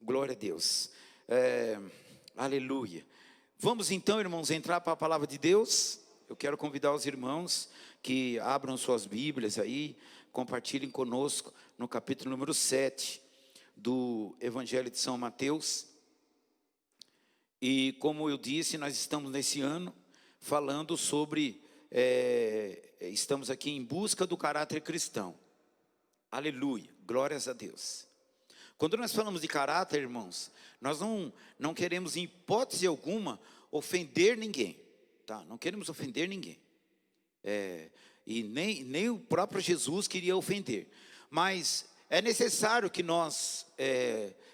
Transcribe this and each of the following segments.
Glória a Deus. Aleluia. Vamos então, irmãos, entrar para a palavra de Deus. Eu quero convidar os irmãos que abram suas Bíblias aí, compartilhem conosco no capítulo número 7 do Evangelho de São Mateus. E como eu disse, nós estamos nesse ano falando sobre, estamos aqui em busca do caráter cristão. Aleluia, glórias a Deus. Quando nós falamos de caráter, irmãos, nós não queremos em hipótese alguma ofender ninguém, tá? Não queremos ofender ninguém, e nem o próprio Jesus queria ofender, mas é necessário que nós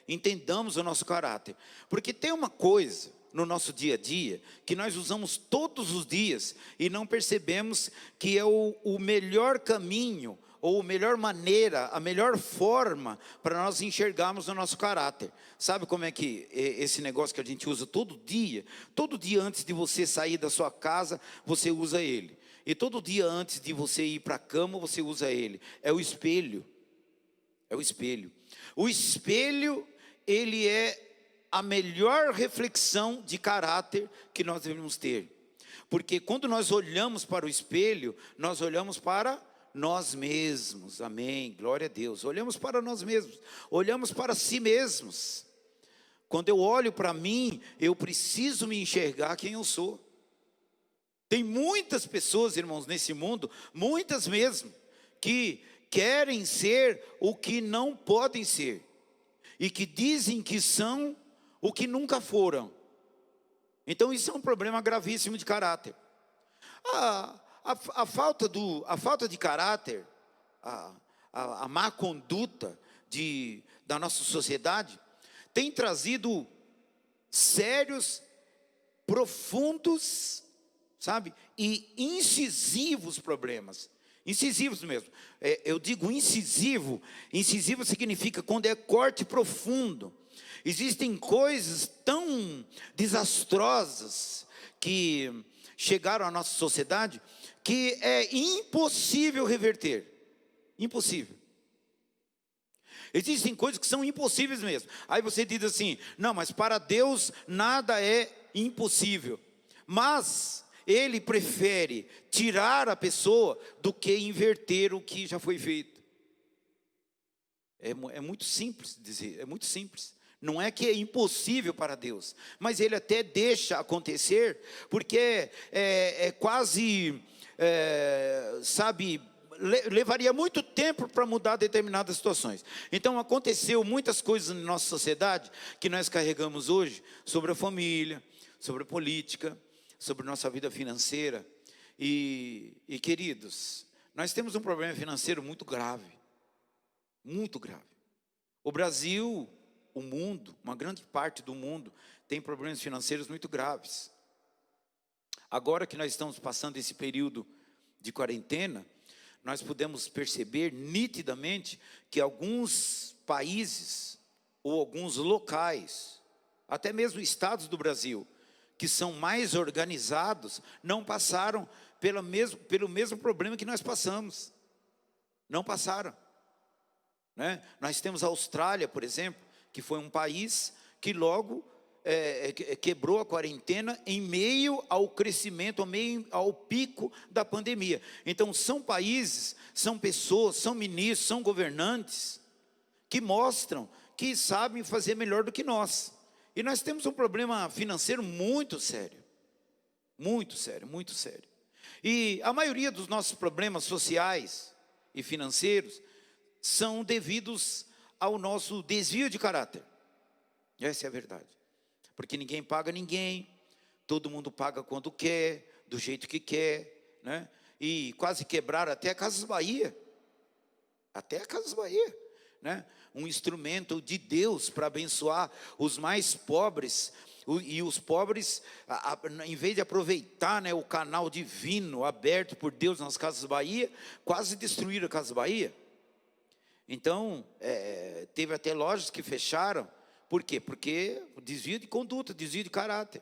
entendamos o nosso caráter, porque tem uma coisa no nosso dia a dia que nós usamos todos os dias e não percebemos que é o melhor caminho, ou a melhor maneira, a melhor forma para nós enxergarmos o nosso caráter. Sabe como é que esse negócio que a gente usa todo dia antes de você sair da sua casa, você usa ele. E todo dia antes de você ir para a cama, você usa ele. É o espelho. É o espelho. O espelho, ele é a melhor reflexão de caráter que nós devemos ter. Porque quando nós olhamos para o espelho, nós olhamos para nós mesmos, amém, glória a Deus. Olhamos para nós mesmos, olhamos para si mesmos. Quando eu olho para mim, eu preciso me enxergar quem eu sou. Tem muitas pessoas, irmãos, nesse mundo, muitas mesmo, que querem ser o que não podem ser, e que dizem que são o que nunca foram. Então isso é um problema gravíssimo de caráter. A falta de caráter, a má conduta da nossa sociedade tem trazido sérios, profundos, sabe, e incisivos problemas. Incisivos mesmo. Eu digo incisivo. Incisivo significa quando é corte profundo. Existem coisas tão desastrosas que chegaram à nossa sociedade que é impossível reverter. Impossível. Existem coisas que são impossíveis mesmo. Aí você diz assim: não, mas para Deus nada é impossível. Mas Ele prefere tirar a pessoa do que inverter o que já foi feito. É muito simples dizer, é muito simples. Não é que é impossível para Deus, mas Ele até deixa acontecer, porque é quase, sabe, levaria muito tempo para mudar determinadas situações. Então aconteceu muitas coisas na nossa sociedade que nós carregamos hoje, sobre a família, sobre a política, sobre a nossa vida financeira. E queridos, nós temos um problema financeiro muito grave. Muito grave. O Brasil, o mundo, uma grande parte do mundo tem problemas financeiros muito graves. Agora que nós estamos passando esse período de quarentena, nós podemos perceber nitidamente que alguns países ou alguns locais, até mesmo estados do Brasil, que são mais organizados, não passaram pelo mesmo problema que nós passamos. Não passaram, né? Nós temos a Austrália, por exemplo, que foi um país que logo quebrou a quarentena em meio ao crescimento, meio ao pico da pandemia. Então são países, são pessoas, são ministros, são governantes que mostram que sabem fazer melhor do que nós. E nós temos um problema financeiro muito sério. Muito sério, muito sério. E a maioria dos nossos problemas sociais e financeiros são devidos ao nosso desvio de caráter. Essa é a verdade. Porque ninguém paga ninguém, todo mundo paga quando quer, do jeito que quer, né? E quase quebraram até a Casas Bahia. Até a Casas Bahia, né? Um instrumento de Deus para abençoar os mais pobres. E os pobres, em vez de aproveitar, né, o canal divino aberto por Deus nas Casas Bahia, quase destruíram a Casas Bahia. Então, teve até lojas que fecharam. Por quê? Porque o desvio de conduta, desvio de caráter.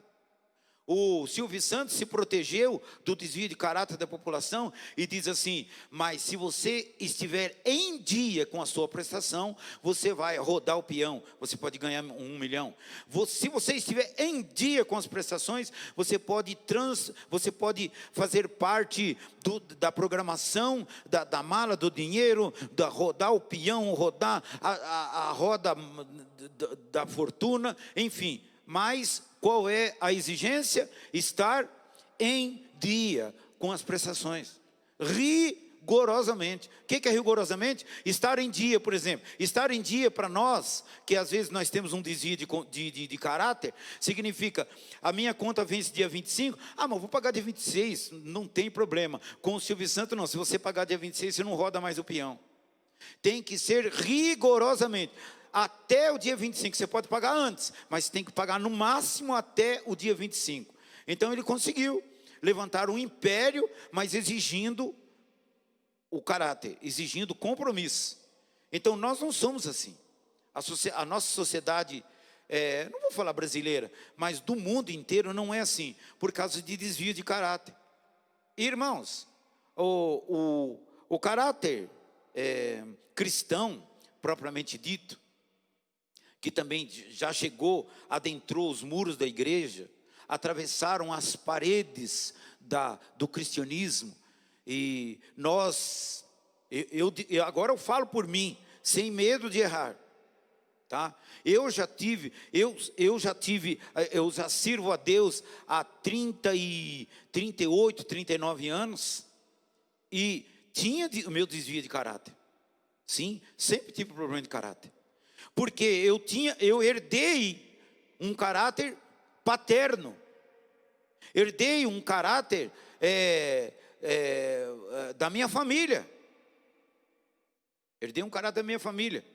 O Silvio Santos se protegeu do desvio de caráter da população e diz assim: mas se você estiver em dia com a sua prestação, você vai rodar o peão, você pode ganhar 1 milhão. Se você estiver em dia com as prestações, você pode fazer parte da programação, da mala do dinheiro, rodar o peão, rodar a roda da fortuna, enfim. Mas qual é a exigência? Estar em dia com as prestações, rigorosamente. O que é rigorosamente? Estar em dia, por exemplo. Estar em dia para nós, que às vezes nós temos um desvio de caráter, significa: a minha conta vence dia 25, mas eu vou pagar dia 26, não tem problema. Com o Silvio Santos não, se você pagar dia 26, você não roda mais o peão. Tem que ser rigorosamente. Até o dia 25, você pode pagar antes, mas tem que pagar no máximo até o dia 25. Então ele conseguiu levantar um império, mas exigindo o caráter, exigindo compromisso. Então nós não somos assim. A nossa sociedade, não vou falar brasileira, mas do mundo inteiro não é assim, por causa de desvio de caráter. Irmãos, o caráter cristão, propriamente dito, que também já adentrou os muros da igreja, atravessaram as paredes do cristianismo, e agora eu falo por mim, sem medo de errar, tá? Eu já sirvo a Deus há 38, 39 anos, e tinha o meu desvio de caráter, sim, sempre tive problema de caráter. Porque eu herdei um caráter paterno, herdei um caráter da minha família, herdei um caráter da minha família.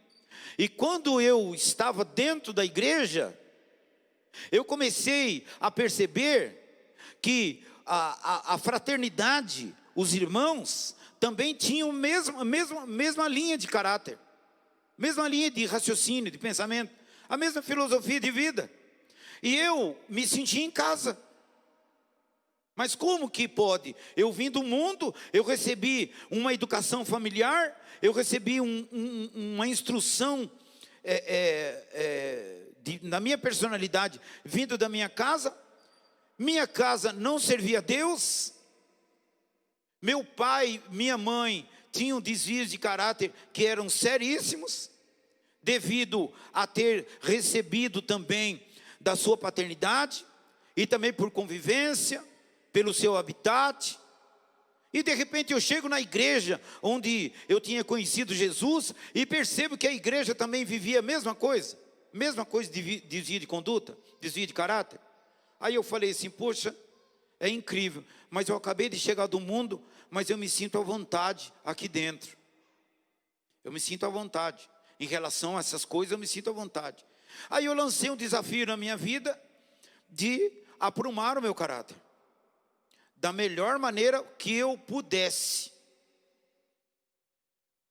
E quando eu estava dentro da igreja, eu comecei a perceber que a fraternidade, os irmãos, também tinham a mesma linha de caráter, mesma linha de raciocínio, de pensamento, a mesma filosofia de vida. E eu me senti em casa. Mas como que pode? Eu vim do mundo, eu recebi uma educação familiar, eu recebi uma instrução na minha personalidade, vindo da minha casa. Minha casa não servia a Deus. Meu pai, minha mãe tinham desvios de caráter que eram seríssimos, devido a ter recebido também da sua paternidade, e também por convivência, pelo seu habitat. E de repente eu chego na igreja, onde eu tinha conhecido Jesus, e percebo que a igreja também vivia a mesma coisa de desvio de conduta, desvio de caráter. Aí eu falei assim: poxa, é incrível, mas eu acabei de chegar do mundo, mas eu me sinto à vontade aqui dentro. Eu me sinto à vontade. Em relação a essas coisas, eu me sinto à vontade. Aí eu lancei um desafio na minha vida de aprumar o meu caráter da melhor maneira que eu pudesse.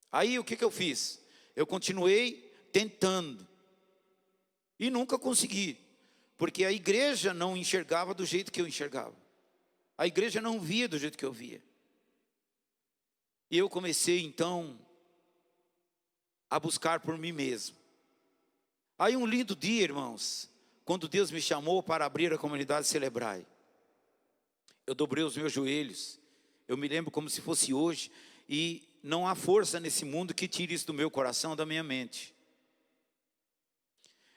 Aí o que eu fiz? Eu continuei tentando e nunca consegui, porque a igreja não enxergava do jeito que eu enxergava, a igreja não via do jeito que eu via. E eu comecei então a buscar por mim mesmo. Aí um lindo dia, irmãos, quando Deus me chamou para abrir a comunidade Celebrai, eu dobrei os meus joelhos. Eu me lembro como se fosse hoje, e não há força nesse mundo que tire isso do meu coração, da minha mente.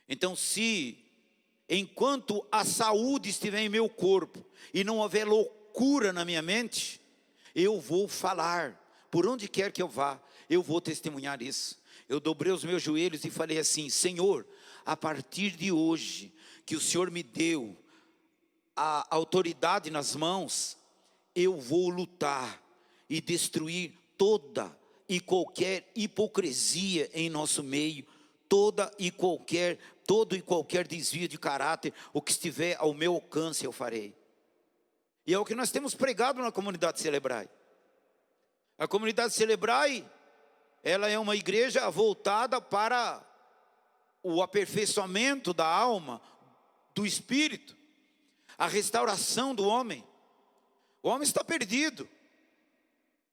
Então, se enquanto a saúde estiver em meu corpo e não houver loucura na minha mente, eu vou falar, por onde quer que eu vá, eu vou testemunhar isso. Eu dobrei os meus joelhos e falei assim: Senhor, a partir de hoje, que o Senhor me deu a autoridade nas mãos, eu vou lutar e destruir toda e qualquer hipocrisia em nosso meio, todo e qualquer desvio de caráter, o que estiver ao meu alcance eu farei. E é o que nós temos pregado na comunidade Celebrai. A comunidade Celebrai, ela é uma igreja voltada para o aperfeiçoamento da alma, do espírito. a restauração do homem. O homem está perdido.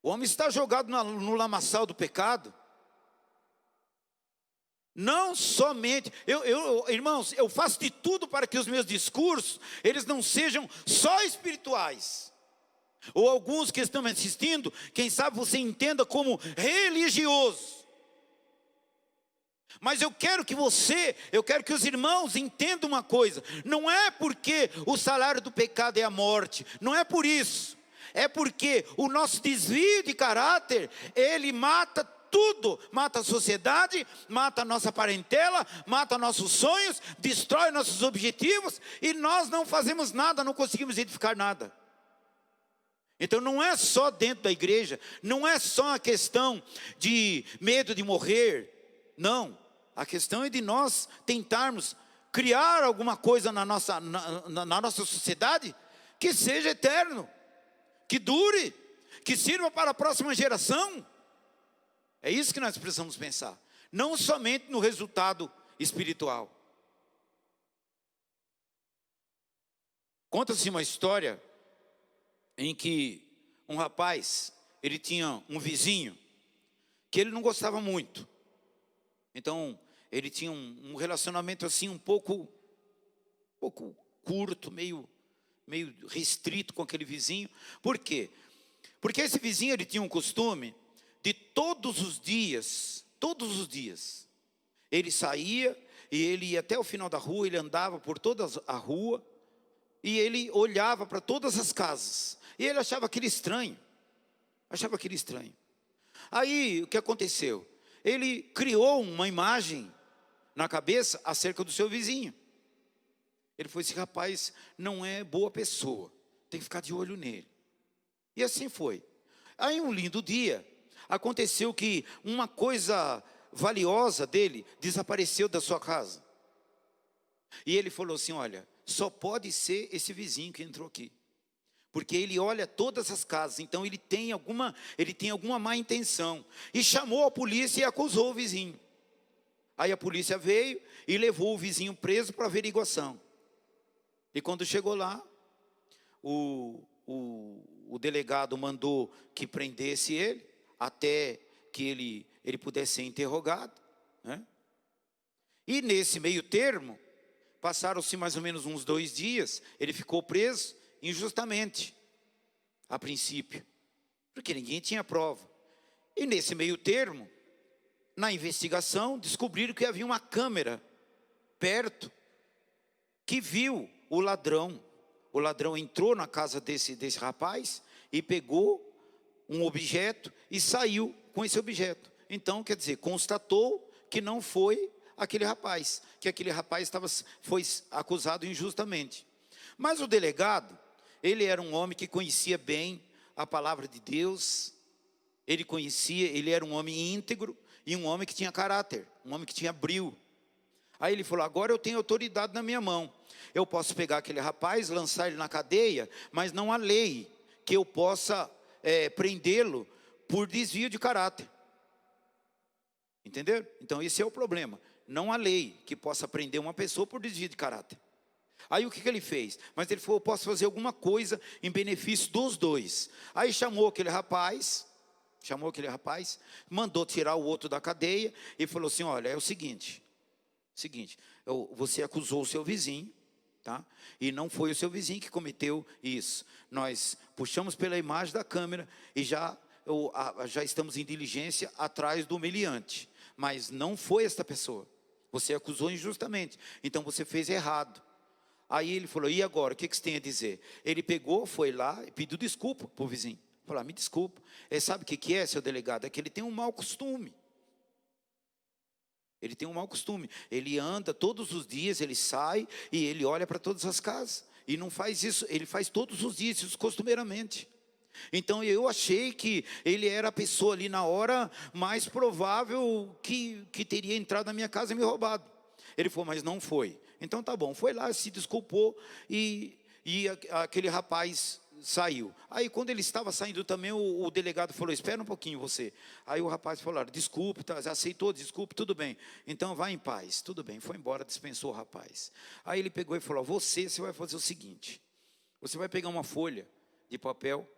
O homem está jogado no lamaçal do pecado. Não somente, irmãos, eu faço de tudo para que os meus discursos, eles não sejam só espirituais. Ou alguns que estão me assistindo, quem sabe você entenda como religioso. Mas eu quero que os irmãos entendam uma coisa. Não é porque o salário do pecado é a morte, não é por isso. É porque o nosso desvio de caráter, ele mata tudo. Mata a sociedade, mata a nossa parentela, mata nossos sonhos, destrói nossos objetivos. E nós não fazemos nada, não conseguimos edificar nada. Então não é só dentro da igreja, não é só a questão de medo de morrer. Não, a questão é de nós tentarmos criar alguma coisa na nossa sociedade que seja eterno, que dure, que sirva para a próxima geração. É isso que nós precisamos pensar, não somente no resultado espiritual. Conta-se uma história em que um rapaz, ele tinha um vizinho que ele não gostava muito. Então, ele tinha um relacionamento assim um pouco curto, meio restrito com aquele vizinho. Por quê? Porque esse vizinho, ele tinha um costume de todos os dias, ele saía e ele ia até o final da rua, ele andava por toda a rua e ele olhava para todas as casas. E ele achava aquilo estranho. Aí, o que aconteceu? Ele criou uma imagem na cabeça acerca do seu vizinho. Ele falou: esse rapaz não é boa pessoa, tem que ficar de olho nele. E assim foi. Aí, um lindo dia, aconteceu que uma coisa valiosa dele desapareceu da sua casa. E ele falou assim: olha, só pode ser esse vizinho que entrou aqui, porque ele olha todas as casas, então ele tem alguma má intenção. E chamou a polícia e acusou o vizinho. Aí a polícia veio e levou o vizinho preso para averiguação. E quando chegou lá, o delegado mandou que prendesse ele, até que ele pudesse ser interrogado, né? E nesse meio termo, passaram-se mais ou menos uns 2 dias, ele ficou preso injustamente, a princípio, porque ninguém tinha prova. E nesse meio termo, na investigação, descobriram que havia uma câmera perto, que viu o ladrão. O ladrão entrou na casa desse rapaz e pegou um objeto e saiu com esse objeto. Então, quer dizer, constatou que não foi aquele rapaz, que aquele rapaz foi acusado injustamente. Mas o delegado, ele era um homem que conhecia bem a palavra de Deus, ele era um homem íntegro e um homem que tinha caráter, um homem que tinha brio. Aí ele falou: agora eu tenho autoridade na minha mão, eu posso pegar aquele rapaz, lançar ele na cadeia, mas não há lei que eu possa prendê-lo por desvio de caráter. Entenderam? Então esse é o problema, não há lei que possa prender uma pessoa por desvio de caráter. Aí o que ele fez? Mas ele falou: eu posso fazer alguma coisa em benefício dos dois. Aí chamou aquele rapaz, mandou tirar o outro da cadeia e falou assim: olha, é o seguinte, você acusou o seu vizinho, tá? E não foi o seu vizinho que cometeu isso. Nós puxamos pela imagem da câmera e já estamos em diligência atrás do humilhante, mas não foi esta pessoa. Você acusou injustamente, então você fez errado. Aí ele falou: e agora, o que você tem a dizer? Ele pegou, foi lá e pediu desculpa para o vizinho. Falou: me desculpa. Sabe o que é, seu delegado? É que ele tem um mau costume. Ele anda todos os dias, ele sai e ele olha para todas as casas. E não faz isso, ele faz todos os dias, isso costumeiramente. Então eu achei que ele era a pessoa ali na hora mais provável que teria entrado na minha casa e me roubado. Ele falou: mas não foi. Então tá bom, foi lá, se desculpou e aquele rapaz saiu. Aí quando ele estava saindo também, o delegado falou: espera um pouquinho você. Aí o rapaz falou: desculpe, tá, aceitou, desculpe, tudo bem, então vá em paz. Tudo bem, foi embora, dispensou o rapaz. Aí ele pegou e falou: você vai fazer o seguinte, Você vai pegar uma folha de papel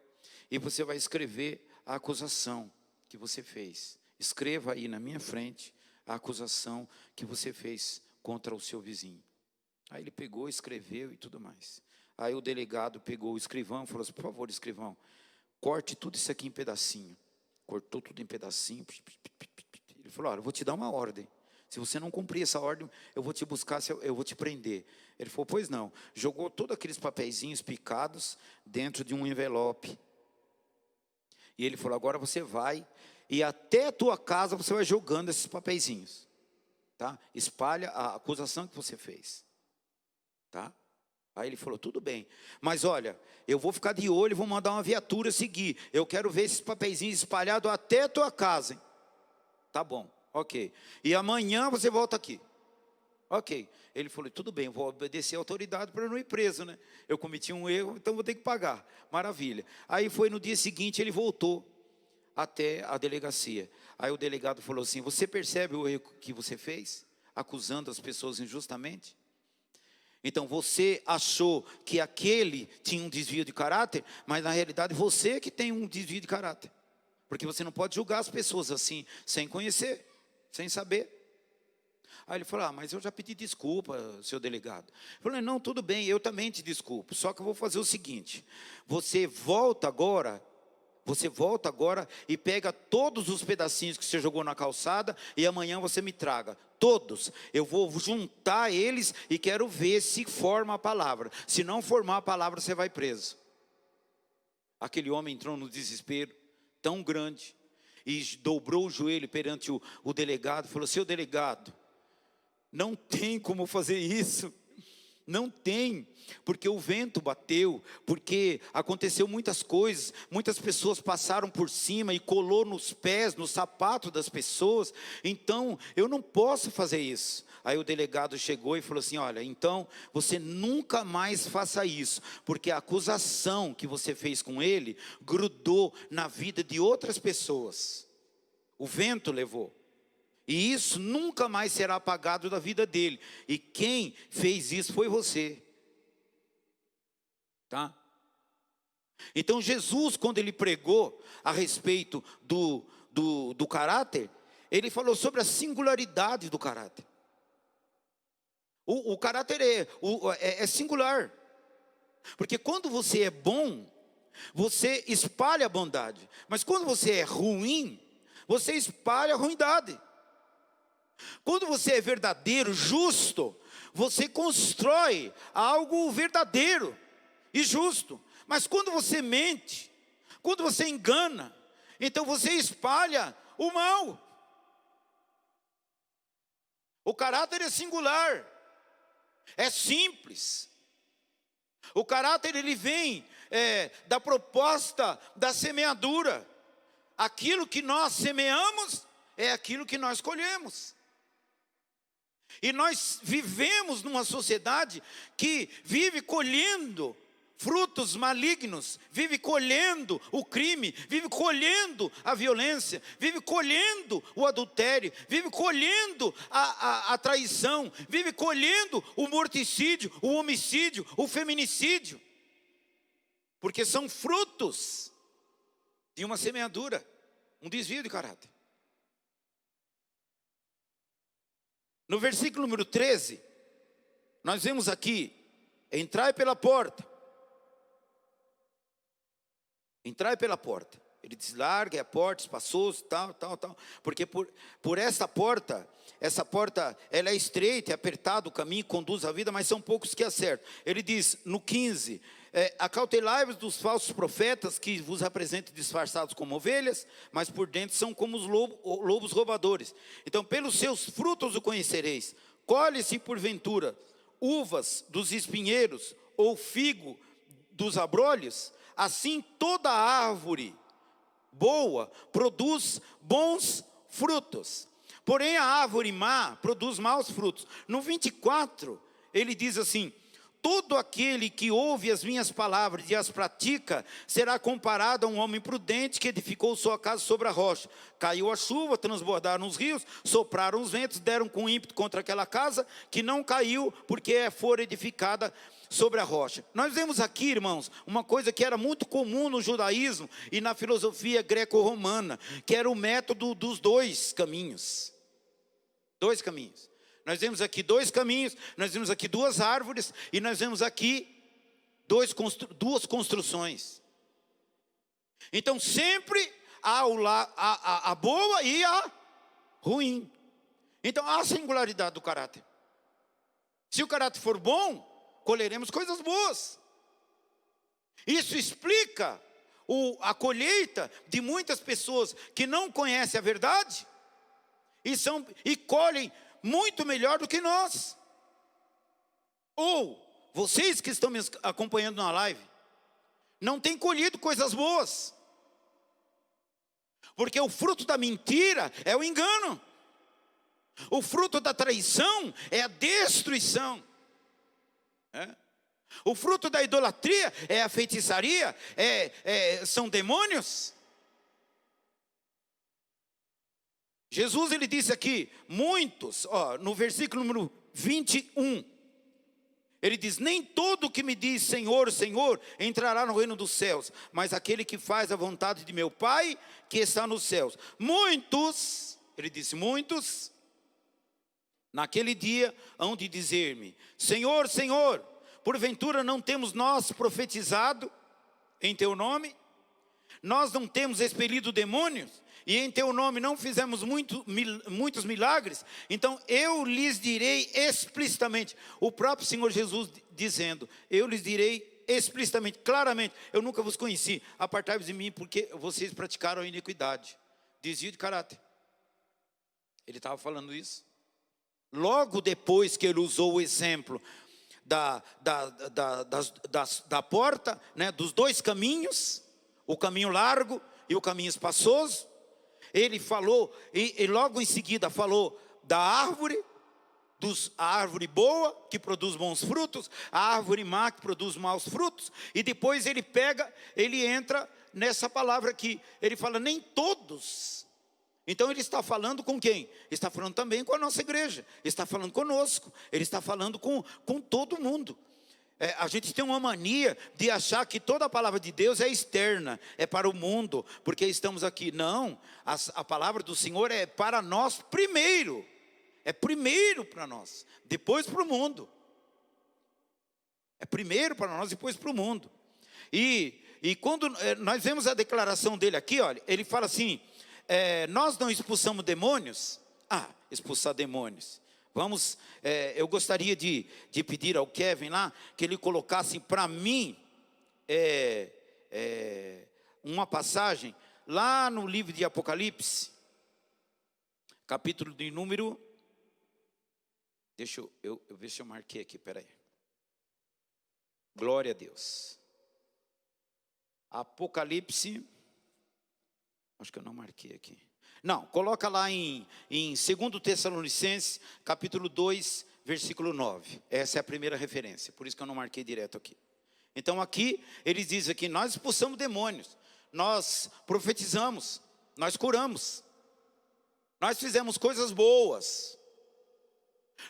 e você vai escrever a acusação que você fez. Escreva aí na minha frente a acusação que você fez contra o seu vizinho. Aí ele pegou, escreveu e tudo mais. Aí o delegado pegou o escrivão e falou assim: por favor, escrivão, corte tudo isso aqui em pedacinho. Cortou tudo em pedacinho. Ele falou: olha, eu vou te dar uma ordem. Se você não cumprir essa ordem, eu vou te buscar, eu vou te prender. Ele falou: pois não. Jogou todos aqueles papeizinhos picados dentro de um envelope. E ele falou: agora você vai e até a tua casa você vai jogando esses papeizinhos. Tá? Espalha a acusação que você fez. Tá? Aí ele falou: tudo bem, mas olha, eu vou ficar de olho e vou mandar uma viatura seguir. Eu quero ver esses papeizinhos espalhados até a tua casa. Hein? Tá bom, ok. E amanhã você volta aqui. Ok. Ele falou: tudo bem, eu vou obedecer a autoridade para eu não ir preso, né? Eu cometi um erro, então vou ter que pagar. Maravilha. Aí foi no dia seguinte, ele voltou até a delegacia. Aí o delegado falou assim: você percebe o erro que você fez? Acusando as pessoas injustamente? Então você achou que aquele tinha um desvio de caráter, mas na realidade você que tem um desvio de caráter. Porque você não pode julgar as pessoas assim, sem conhecer, sem saber. Aí ele falou: mas eu já pedi desculpa, seu delegado. Eu falei: não, tudo bem, eu também te desculpo. Só que eu vou fazer o seguinte: você volta agora e pega todos os pedacinhos que você jogou na calçada e amanhã você me traga. Todos. Eu vou juntar eles e quero ver se forma a palavra. Se não formar a palavra, você vai preso. Aquele homem entrou no desespero tão grande e dobrou o joelho perante o delegado e falou: seu delegado, não tem como fazer isso. Não tem, porque o vento bateu, porque aconteceu muitas coisas, muitas pessoas passaram por cima e colou nos pés, no sapato das pessoas, então eu não posso fazer isso. Aí o delegado chegou e falou assim: olha, então você nunca mais faça isso, porque a acusação que você fez com ele grudou na vida de outras pessoas. O vento levou. E isso nunca mais será apagado da vida dele. E quem fez isso foi você. Tá? Então Jesus, quando ele pregou a respeito do caráter, ele falou sobre a singularidade do caráter. O caráter é singular. Porque quando você é bom, você espalha a bondade. Mas quando você é ruim, você espalha a ruindade. Quando você é verdadeiro, justo, você constrói algo verdadeiro e justo. Mas quando você mente, quando você engana, então você espalha o mal. O caráter é singular, é simples. O caráter ele vem da proposta da semeadura. Aquilo que nós semeamos é aquilo que nós colhemos. E nós vivemos numa sociedade que vive colhendo frutos malignos, vive colhendo o crime, vive colhendo a violência, vive colhendo o adultério, vive colhendo a traição, vive colhendo o morticídio, o homicídio, o feminicídio. Porque são frutos de uma semeadura, um desvio de caráter. No versículo número 13, nós vemos aqui: entrai pela porta. Entrai pela porta. Ele diz: larga a porta, espaçoso, tal. Porque por essa porta ela é estreita, é apertado o caminho, conduz à vida, mas são poucos que acertam. Ele diz no 15: acautelai-vos dos falsos profetas que vos apresentam disfarçados como ovelhas, mas por dentro são como os lobos roubadores. Então pelos seus frutos o conhecereis. Colhe-se porventura uvas dos espinheiros ou figo dos abrolhos? Assim toda árvore boa produz bons frutos, porém a árvore má produz maus frutos. No 24 ele diz assim: todo aquele que ouve as minhas palavras e as pratica será comparado a um homem prudente que edificou sua casa sobre a rocha. Caiu a chuva, transbordaram os rios, sopraram os ventos, deram com ímpeto contra aquela casa, que não caiu, porque fora edificada sobre a rocha. Nós vemos aqui, irmãos, uma coisa que era muito comum no judaísmo e na filosofia greco-romana, que era o método dos dois caminhos. Dois caminhos. Nós vemos aqui dois caminhos, nós vemos aqui duas árvores e nós vemos aqui duas construções. Então sempre há a boa e a ruim. Então há a singularidade do caráter. Se o caráter for bom, colheremos coisas boas. Isso explica a colheita de muitas pessoas que não conhecem a verdade e colhem muito melhor do que nós. Ou vocês que estão me acompanhando na live não têm colhido coisas boas, porque o fruto da mentira é o engano, o fruto da traição é a destruição, o fruto da idolatria é a feitiçaria, são demônios. Jesus, ele disse aqui, muitos, no versículo número 21, ele diz: nem todo que me diz Senhor, Senhor, entrará no reino dos céus, mas aquele que faz a vontade de meu Pai, que está nos céus. Muitos, ele disse, muitos, naquele dia hão de dizer-me: Senhor, Senhor, porventura não temos nós profetizado em teu nome? Nós não temos expelido demônios? E em teu nome não fizemos muitos milagres? Então eu lhes direi explicitamente, o próprio Senhor Jesus dizendo, eu lhes direi explicitamente, claramente: eu nunca vos conheci, apartai-vos de mim, porque vocês praticaram a iniquidade, desvio de caráter. Ele estava falando isso. Logo depois que ele usou o exemplo da porta, né, dos dois caminhos, o caminho largo e o caminho espaçoso, ele falou, e logo em seguida falou da árvore, a árvore boa, que produz bons frutos, a árvore má, que produz maus frutos, e depois ele entra nessa palavra aqui, ele fala: nem todos. Então ele está falando com quem? Está falando também com a nossa igreja, está falando conosco, ele está falando com todo mundo. A gente tem uma mania de achar que toda a palavra de Deus é externa, é para o mundo, porque estamos aqui. Não, a palavra do Senhor é para nós primeiro, é primeiro para nós, depois para o mundo. É primeiro para nós, depois para o mundo. E quando nós vemos a declaração dele aqui, olha, ele fala assim: nós não expulsamos demônios? Expulsar demônios. Vamos, eu gostaria de pedir ao Kevin lá, que ele colocasse para mim uma passagem lá no livro de Apocalipse, capítulo de número, deixa eu ver se eu marquei aqui, peraí. Glória a Deus. Apocalipse, acho que eu não marquei aqui. Não, coloca lá em 2 Tessalonicenses, capítulo 2, versículo 9. Essa é a primeira referência, por isso que eu não marquei direto aqui. Então aqui, ele diz aqui: nós expulsamos demônios, nós profetizamos, nós curamos, nós fizemos coisas boas,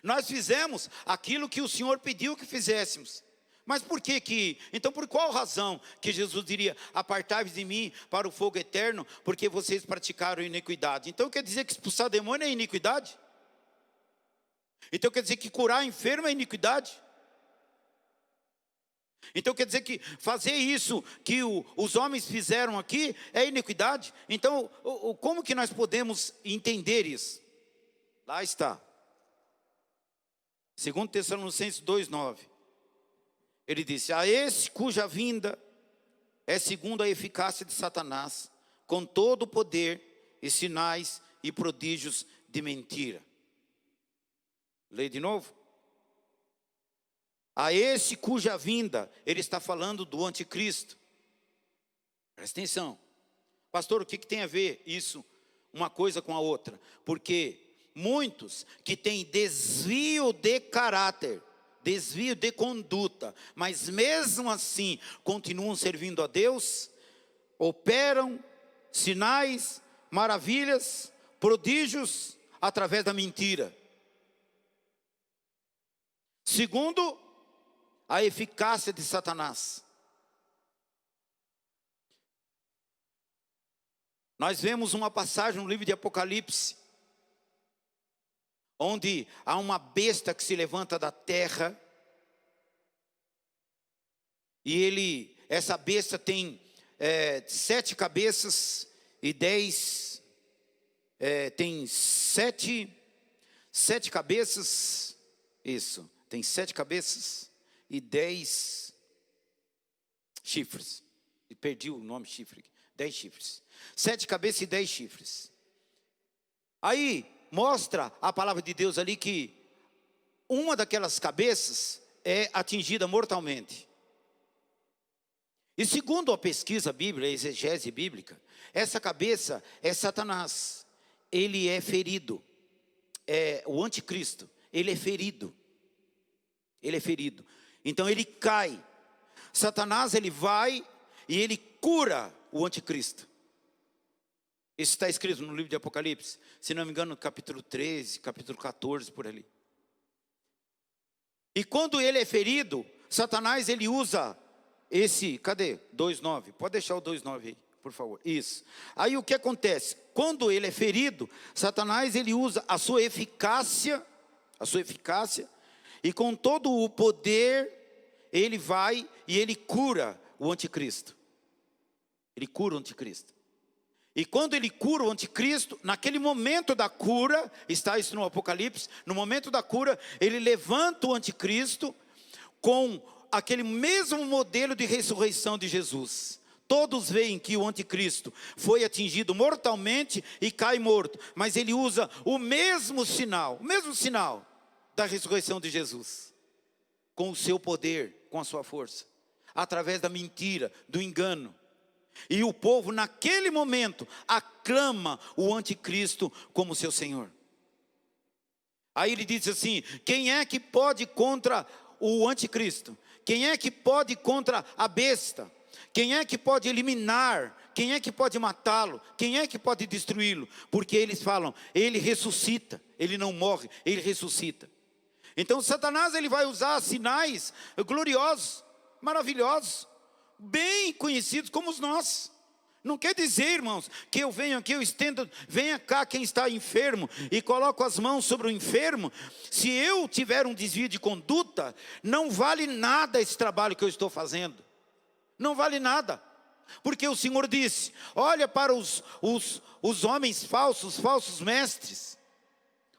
nós fizemos aquilo que o Senhor pediu que fizéssemos. Mas por que então por qual razão que Jesus diria: apartai-vos de mim para o fogo eterno, porque vocês praticaram iniquidade? Então quer dizer que expulsar demônio é iniquidade? Então quer dizer que curar enfermo é iniquidade? Então quer dizer que fazer isso que os homens fizeram aqui é iniquidade? Então como que nós podemos entender isso? Lá está, 2 Tessalonicenses 2:9. Ele disse: a esse cuja vinda é segundo a eficácia de Satanás, com todo o poder e sinais e prodígios de mentira. Leia de novo. A esse cuja vinda, ele está falando do anticristo. Presta atenção. Pastor, o que tem a ver isso, uma coisa com a outra? Porque muitos que têm desvio de caráter, desvio de conduta, mas mesmo assim continuam servindo a Deus, operam sinais, maravilhas, prodígios através da mentira. Segundo a eficácia de Satanás. Nós vemos uma passagem no livro de Apocalipse, onde há uma besta que se levanta da terra, e essa besta tem 7 cabeças e 10, tem sete cabeças, isso, tem 7 cabeças e 10 chifres, e perdi o nome chifre, 10 chifres, 7 cabeças e 10 chifres. Aí mostra a palavra de Deus ali que uma daquelas cabeças é atingida mortalmente. E segundo a pesquisa bíblica, a exegese bíblica, essa cabeça é Satanás. Ele é ferido. É o anticristo. Ele é ferido. Ele é ferido. Então ele cai. Satanás, ele vai e ele cura o anticristo. Isso está escrito no livro de Apocalipse. Se não me engano, no capítulo 13, capítulo 14, por ali. E quando ele é ferido, Satanás, ele usa cadê? 2:9. Pode deixar o 2:9 aí, por favor. Isso. Aí o que acontece? Quando ele é ferido, Satanás, ele usa a sua eficácia, e com todo o poder, ele vai e ele cura o anticristo. Ele cura o anticristo. E quando ele cura o anticristo, naquele momento da cura, está isso no Apocalipse, no momento da cura, ele levanta o anticristo com aquele mesmo modelo de ressurreição de Jesus. Todos veem que o anticristo foi atingido mortalmente e cai morto, mas ele usa o mesmo sinal da ressurreição de Jesus, com o seu poder, com a sua força, através da mentira, do engano. E o povo naquele momento aclama o anticristo como seu Senhor. Aí ele diz assim: quem é que pode contra o anticristo? Quem é que pode contra a besta? Quem é que pode eliminar? Quem é que pode matá-lo? Quem é que pode destruí-lo? Porque eles falam, ele ressuscita, ele não morre, ele ressuscita. Então Satanás, ele vai usar sinais gloriosos, maravilhosos, bem conhecidos como os nossos. Não quer dizer, irmãos, que eu venho aqui, eu estendo, venha cá quem está enfermo e coloco as mãos sobre o enfermo. Se eu tiver um desvio de conduta, não vale nada esse trabalho que eu estou fazendo. Não vale nada. Porque o Senhor disse, olha para os homens falsos mestres.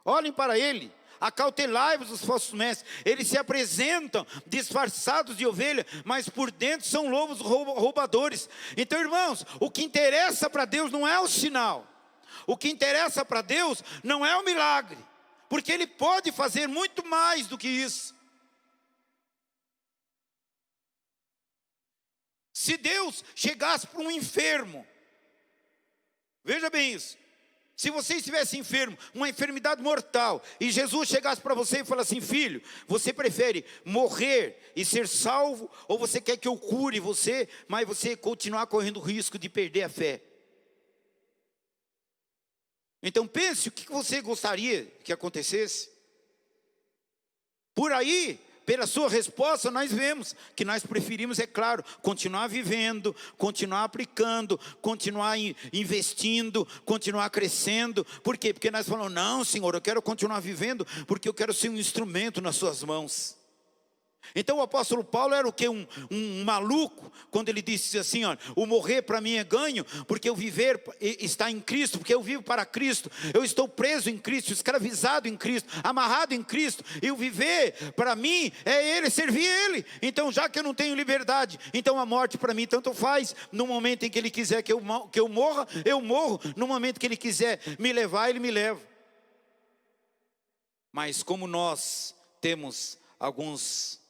Olhem para ele. Acautelai-vos dos falsos mestres. Eles se apresentam disfarçados de ovelha, mas por dentro são lobos roubadores. Então, irmãos, o que interessa para Deus não é o sinal. O que interessa para Deus não é o milagre, porque Ele pode fazer muito mais do que isso. Se Deus chegasse para um enfermo, veja bem isso. Se você estivesse enfermo, uma enfermidade mortal, e Jesus chegasse para você e falasse assim: filho, você prefere morrer e ser salvo, ou você quer que eu cure você, mas você continuar correndo o risco de perder a fé? Então pense o que você gostaria que acontecesse. Por aí, pela sua resposta, nós vemos que nós preferimos, é claro, continuar vivendo, continuar aplicando, continuar investindo, continuar crescendo. Por quê? Porque nós falamos, não, Senhor, eu quero continuar vivendo, porque eu quero ser um instrumento nas suas mãos. Então o apóstolo Paulo era o que? Um maluco, quando ele disse assim, ó, o morrer para mim é ganho, porque o viver está em Cristo, porque eu vivo para Cristo, eu estou preso em Cristo, escravizado em Cristo, amarrado em Cristo, e o viver para mim é Ele, servir Ele. Então já que eu não tenho liberdade, então a morte para mim tanto faz. No momento em que Ele quiser que eu morra, eu morro. No momento que Ele quiser me levar, Ele me leva. Mas como nós temos alguns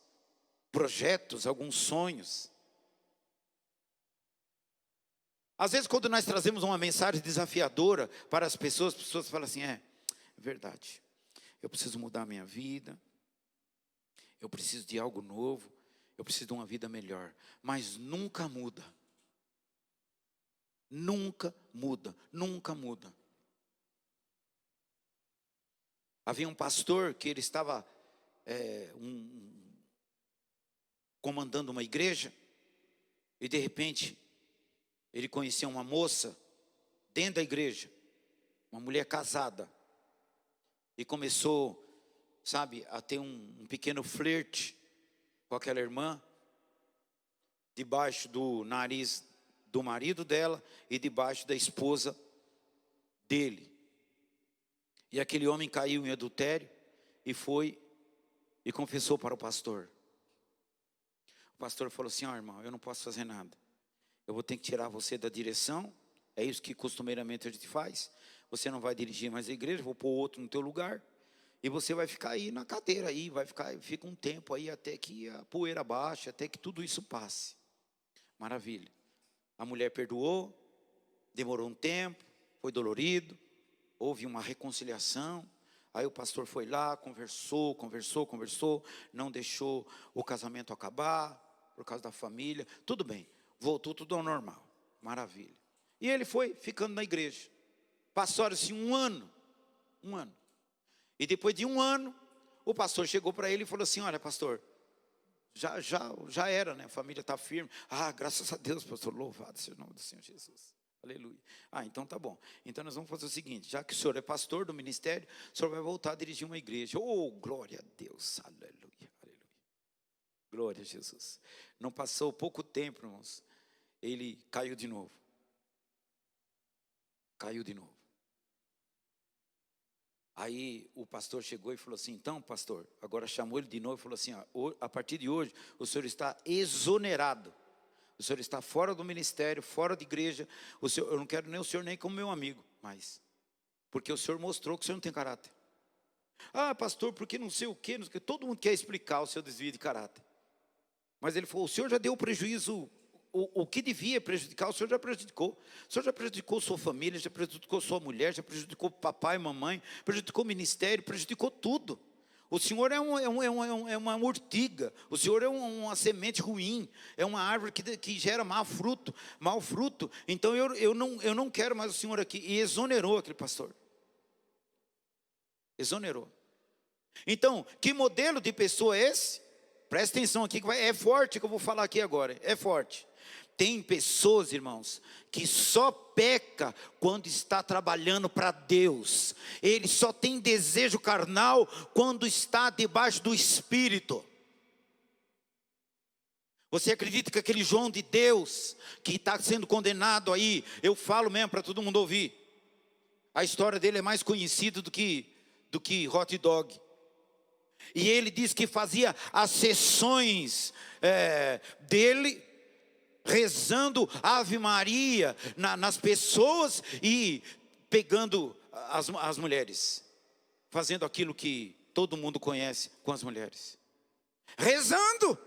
projetos, alguns sonhos. Às vezes quando nós trazemos uma mensagem desafiadora para as pessoas falam assim, é verdade, eu preciso mudar a minha vida, eu preciso de algo novo, eu preciso de uma vida melhor, mas nunca muda. Nunca muda, nunca muda. Havia um pastor que ele estava, comandando uma igreja, e de repente ele conheceu uma moça dentro da igreja, uma mulher casada, e começou, sabe, a ter um pequeno flerte com aquela irmã, debaixo do nariz do marido dela e debaixo da esposa dele. E aquele homem caiu em adultério e foi e confessou para o pastor. O pastor falou assim: ó, irmão, eu não posso fazer nada. Eu vou ter que tirar você da direção. É isso que costumeiramente a gente faz. Você não vai dirigir mais a igreja, vou pôr outro no teu lugar. E você vai ficar aí na cadeira aí, fica um tempo aí até que a poeira baixe, até que tudo isso passe. Maravilha. A mulher perdoou, demorou um tempo, foi dolorido, houve uma reconciliação. Aí o pastor foi lá, conversou, não deixou o casamento acabar, por causa da família. Tudo bem, voltou tudo ao normal, maravilha. E ele foi ficando na igreja. Passaram-se um ano. E depois de um ano, o pastor chegou para ele e falou assim: olha, pastor, já era, né? A família está firme. Ah, graças a Deus, pastor, louvado seja o nome do Senhor Jesus. Aleluia. Ah, então tá bom. Então nós vamos fazer o seguinte: já que o senhor é pastor do ministério, o senhor vai voltar a dirigir uma igreja. Oh, glória a Deus, aleluia, aleluia. Glória a Jesus. Não passou pouco tempo, irmãos, ele caiu de novo. Aí o pastor chegou e falou assim: então, pastor, agora chamou ele de novo e falou assim: a partir de hoje o senhor está exonerado. O senhor está fora do ministério, fora de igreja. Eu não quero nem o senhor nem como meu amigo, mas porque o senhor mostrou que o senhor não tem caráter. Ah, pastor, porque não sei o quê, não sei o quê. Todo mundo quer explicar o seu desvio de caráter. Mas ele falou: o senhor já deu prejuízo, o que devia prejudicar, o senhor já prejudicou. O senhor já prejudicou sua família, já prejudicou sua mulher, já prejudicou papai e mamãe, prejudicou o ministério, prejudicou tudo. O senhor é uma urtiga, o senhor é uma semente ruim, é uma árvore que gera mau fruto. Então eu não quero mais o senhor aqui. E exonerou aquele pastor. Exonerou. Então, que modelo de pessoa é esse? Presta atenção aqui, que é forte que eu vou falar aqui agora, é forte. Tem pessoas, irmãos, que só peca quando está trabalhando para Deus. Ele só tem desejo carnal quando está debaixo do Espírito. Você acredita que aquele João de Deus, que está sendo condenado aí, eu falo mesmo para todo mundo ouvir, a história dele é mais conhecida do que hot dog. E ele diz que fazia as sessões dele, rezando Ave Maria nas pessoas e pegando as mulheres, fazendo aquilo que todo mundo conhece com as mulheres, rezando.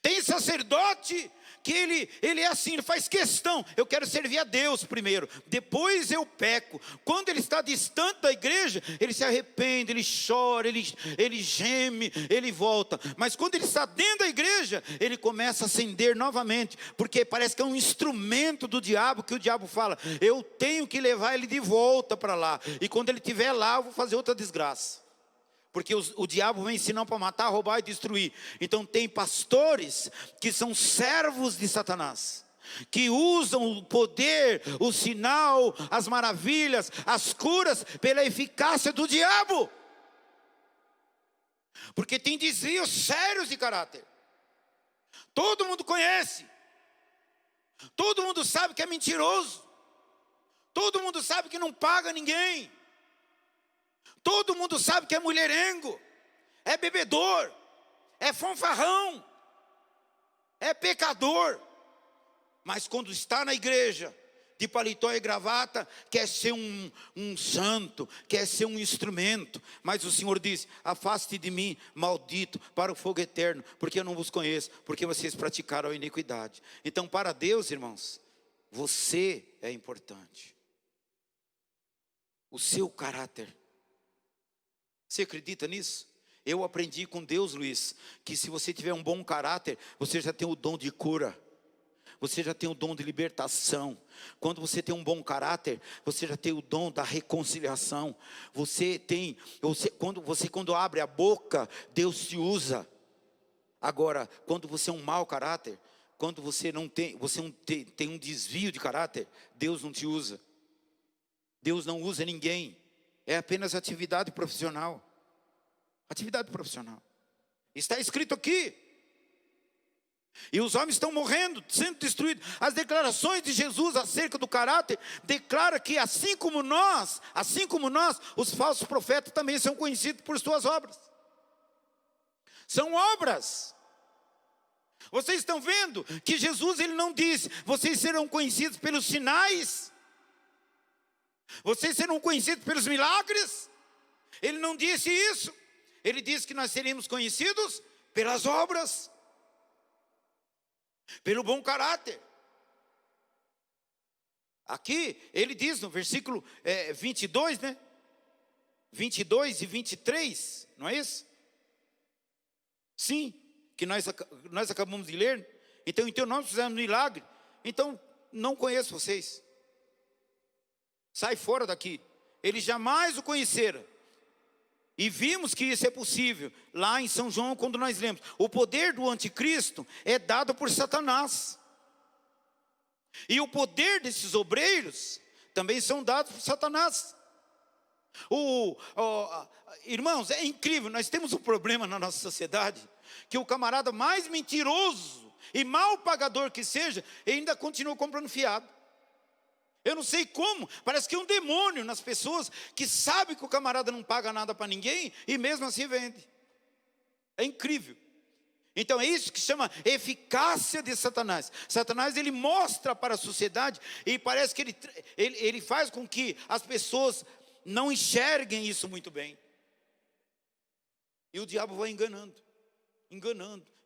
Tem sacerdote que ele é assim, ele faz questão: eu quero servir a Deus primeiro, depois eu peco. Quando ele está distante da igreja, ele se arrepende, ele chora, ele geme, ele volta. Mas quando ele está dentro da igreja, ele começa a acender novamente, porque parece que é um instrumento do diabo, que o diabo fala: eu tenho que levar ele de volta para lá, e quando ele estiver lá, eu vou fazer outra desgraça. Porque o diabo vem ensinando para matar, roubar e destruir. Então tem pastores que são servos de Satanás, que usam o poder, o sinal, as maravilhas, as curas, pela eficácia do diabo. Porque tem desvios sérios de caráter. Todo mundo conhece. Todo mundo sabe que é mentiroso. Todo mundo sabe que não paga ninguém. Todo mundo sabe que é mulherengo, é bebedor, é fanfarrão, é pecador. Mas quando está na igreja, de paletó e gravata, quer ser um santo, quer ser um instrumento. Mas o Senhor diz: afaste de mim, maldito, para o fogo eterno, porque eu não vos conheço, porque vocês praticaram a iniquidade. Então, para Deus, irmãos, você é importante. O seu caráter. Você acredita nisso? Eu aprendi com Deus, Luiz, que se você tiver um bom caráter, você já tem o dom de cura. Você já tem o dom de libertação. Quando você tem um bom caráter, você já tem o dom da reconciliação. Quando abre a boca, Deus te usa. Agora, quando você é um mau caráter, quando você tem um desvio de caráter, Deus não te usa. Deus não usa ninguém. É apenas atividade profissional. Atividade profissional. Está escrito aqui. E os homens estão morrendo, sendo destruídos. As declarações de Jesus acerca do caráter declara que assim como nós, os falsos profetas também são conhecidos por suas obras. São obras. Vocês estão vendo que Jesus, ele não disse: vocês serão conhecidos pelos sinais, vocês serão conhecidos pelos milagres. Ele não disse isso. Ele disse que nós seríamos conhecidos pelas obras, pelo bom caráter. Aqui ele diz no versículo 22, né? 22 e 23, não é isso? Sim, que nós acabamos de ler. Então, em teu nome fizemos milagre. Então, não conheço vocês. Sai fora daqui. Eles jamais o conheceram. E vimos que isso é possível lá em São João, quando nós lemos: o poder do anticristo é dado por Satanás. E o poder desses obreiros também são dados por Satanás. Irmãos, é incrível. Nós temos um problema na nossa sociedade, que o camarada mais mentiroso e mal pagador que seja, ainda continua comprando fiado. Eu não sei como, parece que é um demônio nas pessoas que sabe que o camarada não paga nada para ninguém e mesmo assim vende. É incrível. Então é isso que chama eficácia de Satanás. Satanás, ele mostra para a sociedade, e parece que ele faz com que as pessoas não enxerguem isso muito bem. E o diabo vai enganando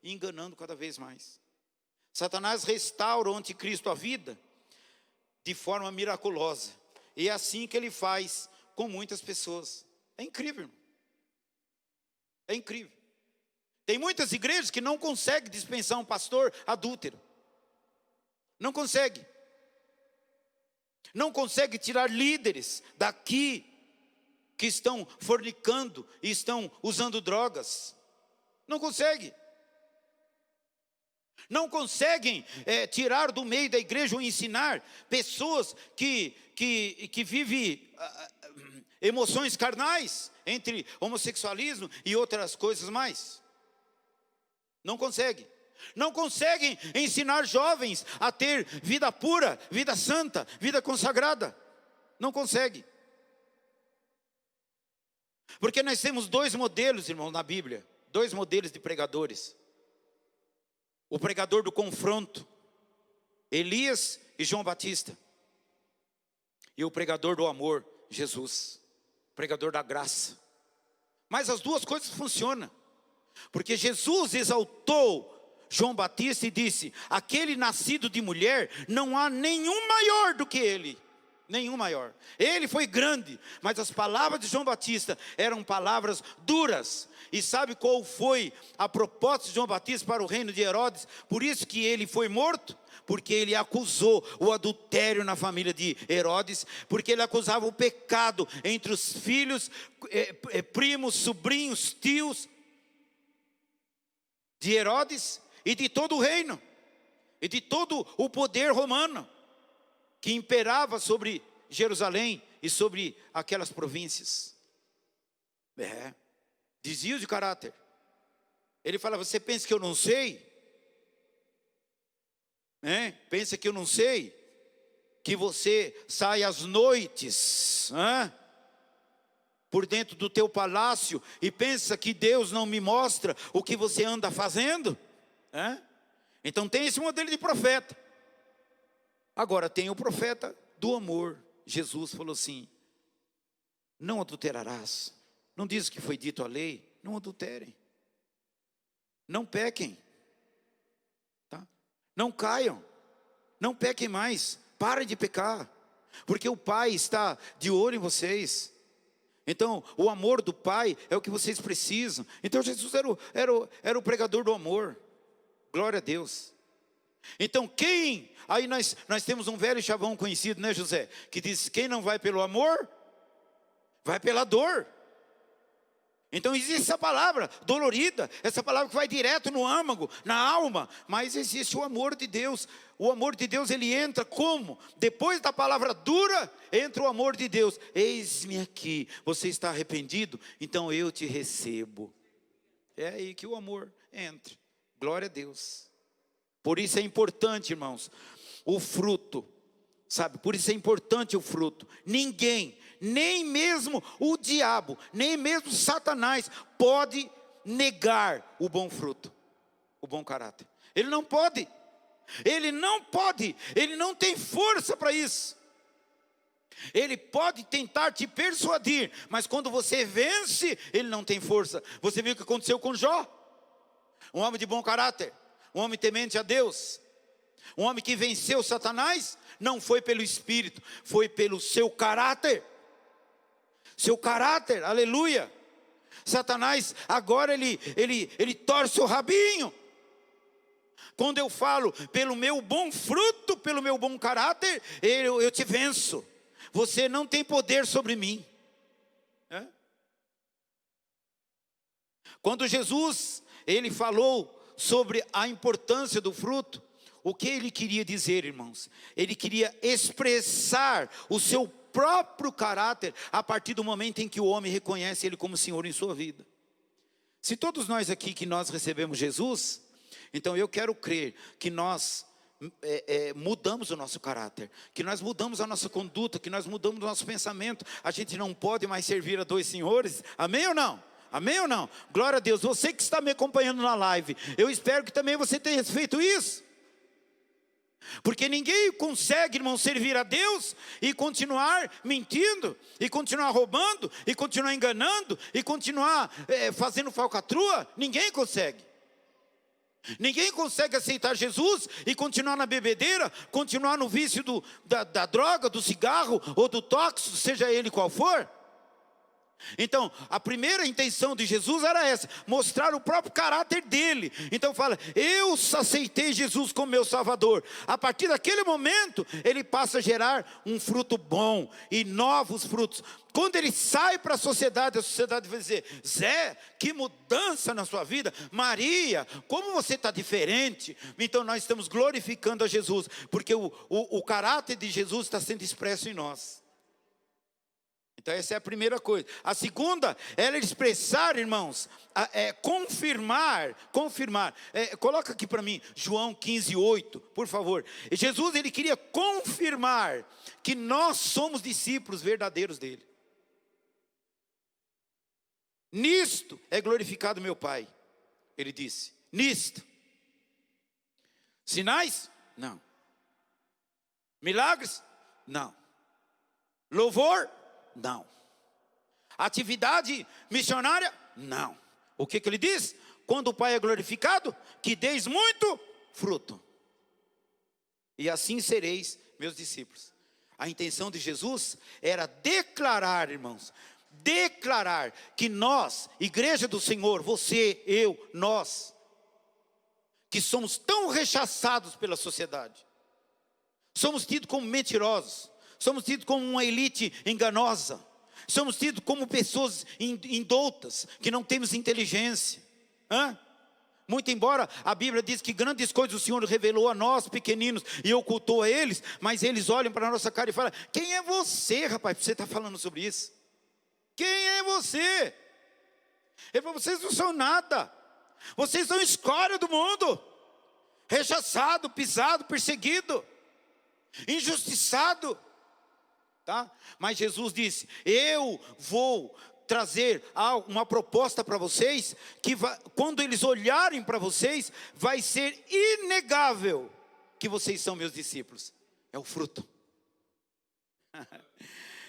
e enganando cada vez mais. Satanás restaura o anticristo à vida de forma miraculosa. E é assim que ele faz com muitas pessoas. É incrível. É incrível. Tem muitas igrejas que não conseguem dispensar um pastor adúltero. Não consegue. Não consegue tirar líderes daqui que estão fornicando e estão usando drogas. Não consegue. Não conseguem tirar do meio da igreja ou ensinar pessoas que vivem emoções carnais, entre homossexualismo e outras coisas mais. Não conseguem. Não conseguem ensinar jovens a ter vida pura, vida santa, vida consagrada. Não conseguem. Porque nós temos dois modelos, irmãos, na Bíblia. Dois modelos de pregadores. O pregador do confronto, Elias e João Batista. E o pregador do amor, Jesus. Pregador da graça. Mas as duas coisas funcionam. Porque Jesus exaltou João Batista e disse: aquele nascido de mulher, não há nenhum maior do que ele. Nenhum maior. Ele foi grande, mas as palavras de João Batista eram palavras duras. E sabe qual foi a proposta de João Batista para o reino de Herodes? Por isso que ele foi morto, porque ele acusou o adultério na família de Herodes, porque ele acusava o pecado entre os filhos, primos, sobrinhos, tios de Herodes e de todo o reino, e de todo o poder romano que imperava sobre Jerusalém e sobre aquelas províncias. Desvio de caráter. Ele fala: você pensa que eu não sei? Pensa que eu não sei? Que você sai às noites por dentro do teu palácio e pensa que Deus não me mostra o que você anda fazendo? Então tem esse modelo de profeta. Agora tem o profeta do amor. Jesus falou assim: não adulterarás. Não diz que foi dito a lei? Não adulterem. Não pequem. Tá? Não caiam. Não pequem mais. Parem de pecar. Porque o Pai está de olho em vocês. Então o amor do Pai é o que vocês precisam. Então Jesus era o pregador do amor. Glória a Deus. Então aí nós temos um velho chavão conhecido, né, José? Que diz: quem não vai pelo amor, vai pela dor. Então existe essa palavra dolorida, essa palavra que vai direto no âmago, na alma, mas existe o amor de Deus. O amor de Deus, ele entra como? Depois da palavra dura, entra o amor de Deus. Eis-me aqui, você está arrependido? Então eu te recebo. É aí que o amor entra. Glória a Deus. Por isso é importante, irmãos, o fruto, sabe? Por isso é importante o fruto. Ninguém, nem mesmo o diabo, nem mesmo Satanás pode negar o bom fruto, o bom caráter. Ele não pode, ele não tem força para isso. Ele pode tentar te persuadir, mas quando você vence, ele não tem força. Você viu o que aconteceu com Jó? Um homem de bom caráter, um homem temente a Deus, um homem que venceu Satanás, não foi pelo espírito, foi pelo seu caráter. Seu caráter, aleluia. Satanás agora ele torce o rabinho. Quando eu falo pelo meu bom fruto, pelo meu bom caráter, eu te venço. Você não tem poder sobre mim. Quando Jesus, ele falou sobre a importância do fruto, o que ele queria dizer, irmãos? Ele queria expressar o seu próprio caráter a partir do momento em que o homem reconhece ele como Senhor em sua vida. Se todos nós aqui que nós recebemos Jesus, então eu quero crer que nós mudamos o nosso caráter, que nós mudamos a nossa conduta, que nós mudamos o nosso pensamento. A gente não pode mais servir a dois senhores, amém ou não? Amém ou não? Glória a Deus. Você que está me acompanhando na live, eu espero que também você tenha feito isso. Porque ninguém consegue, irmão, servir a Deus e continuar mentindo, e continuar roubando, e continuar enganando, e continuar fazendo falcatrua. Ninguém consegue. Ninguém consegue aceitar Jesus e continuar na bebedeira, continuar no vício da droga, do cigarro ou do tóxico, seja ele qual for. Então, a primeira intenção de Jesus era essa, mostrar o próprio caráter dele. Então fala, eu aceitei Jesus como meu Salvador. A partir daquele momento, ele passa a gerar um fruto bom e novos frutos. Quando ele sai para a sociedade vai dizer, Zé, que mudança na sua vida. Maria, como você está diferente. Então nós estamos glorificando a Jesus, porque o caráter de Jesus está sendo expresso em nós. Então essa é a primeira coisa. A segunda, ela é expressar, irmãos, confirmar. Coloca aqui para mim, João 15:8, por favor. Jesus, ele queria confirmar que nós somos discípulos verdadeiros dele. Nisto é glorificado meu Pai, ele disse. Nisto. Sinais? Não. Milagres? Não. Louvor? Não. Atividade missionária? Não. O que ele diz? Quando o Pai é glorificado, que deis muito fruto. E assim sereis meus discípulos. A intenção de Jesus era declarar, irmãos, declarar que nós, igreja do Senhor, você, eu, nós, que somos tão rechaçados pela sociedade, somos tidos como mentirosos, somos tidos como uma elite enganosa, somos tidos como pessoas indoutas, que não temos inteligência. Muito embora a Bíblia diz que grandes coisas o Senhor revelou a nós pequeninos e ocultou a eles, mas eles olham para a nossa cara e falam, quem é você, rapaz, você está falando sobre isso? Quem é você? Ele falou, vocês não são nada, vocês são escória do mundo, rechaçado, pisado, perseguido, injustiçado. Tá? Mas Jesus disse, eu vou trazer uma proposta para vocês, que quando eles olharem para vocês, vai ser inegável que vocês são meus discípulos. É o fruto.